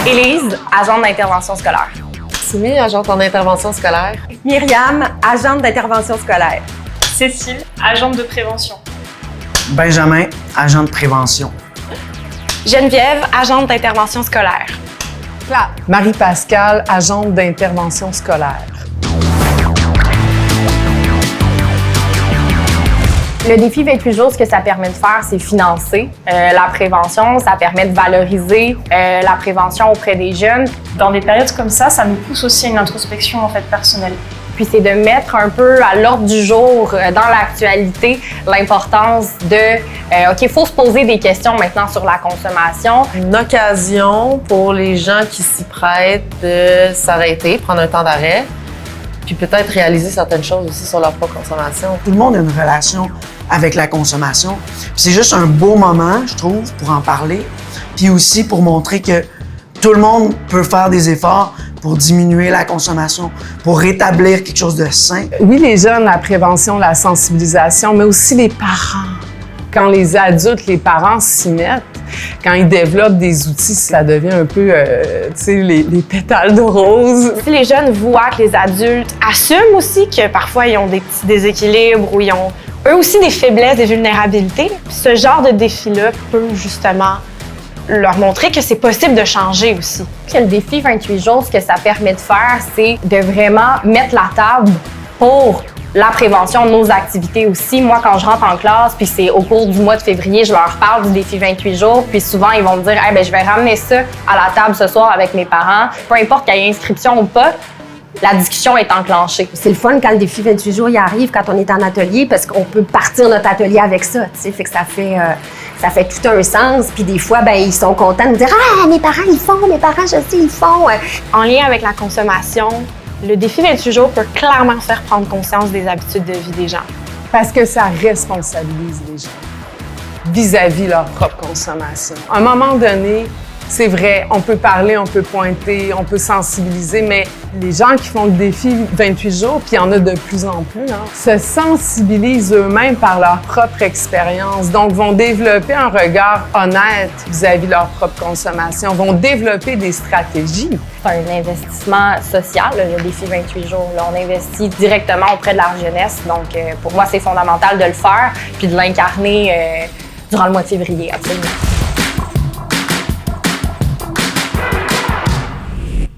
Élise, agente d'intervention scolaire. Simi, agente en intervention scolaire. Myriam, agente d'intervention scolaire. Cécile, agente de prévention. Benjamin, agent de prévention. Geneviève, agente d'intervention scolaire. Marie-Pascale, agente d'intervention scolaire. Le défi 28 jours, ce que ça permet de faire, c'est financer la prévention. Ça permet de valoriser la prévention auprès des jeunes. Dans des périodes comme ça nous pousse aussi à une introspection personnelle. Puis c'est de mettre un peu à l'ordre du jour, dans l'actualité, l'importance de OK, il faut se poser des questions maintenant sur la consommation. Une occasion pour les gens qui s'y prêtent de s'arrêter, prendre un temps d'arrêt, puis peut-être réaliser certaines choses aussi sur leur propre consommation. Tout le monde a une relation avec la consommation. Puis c'est juste un beau moment, je trouve, pour en parler. Puis aussi pour montrer que tout le monde peut faire des efforts pour diminuer la consommation, pour rétablir quelque chose de sain. Oui, les jeunes, la prévention, la sensibilisation, mais aussi les parents. Quand les adultes, les parents s'y mettent, quand ils développent des outils, ça devient un peu, tu sais, les pétales de rose. Si les jeunes voient que les adultes assument aussi que parfois ils ont des petits déséquilibres ou ils ont eux aussi des faiblesses, des vulnérabilités, ce genre de défi-là peut justement leur montrer que c'est possible de changer aussi. Puis le défi 28 jours, ce que ça permet de faire, c'est de vraiment mettre la table pour la prévention de nos activités aussi. Moi, quand je rentre en classe, puis c'est au cours du mois de février, je leur parle du défi 28 jours, puis souvent, ils vont me dire hey, ben, je vais ramener ça à la table ce soir avec mes parents. Peu importe qu'il y ait inscription ou pas, la discussion est enclenchée. C'est le fun quand le défi 28 jours il arrive, quand on est en atelier, parce qu'on peut partir notre atelier avec ça, tu sais, fait que ça fait tout un sens. Puis des fois, ben ils sont contents de nous dire « Ah, mes parents, ils font, mes parents, je sais, ils font. » En lien avec la consommation, le défi 28 jours peut clairement faire prendre conscience des habitudes de vie des gens. Parce que ça responsabilise les gens vis-à-vis leur propre consommation. À un moment donné, c'est vrai, on peut parler, on peut pointer, on peut sensibiliser, mais les gens qui font le défi 28 jours, puis il y en a de plus en plus, se sensibilisent eux-mêmes par leur propre expérience, donc vont développer un regard honnête vis-à-vis de leur propre consommation, vont développer des stratégies. C'est un investissement social, le défi 28 jours. Là, on investit directement auprès de la jeunesse, donc pour moi, c'est fondamental de le faire puis de l'incarner durant le mois de février, absolument.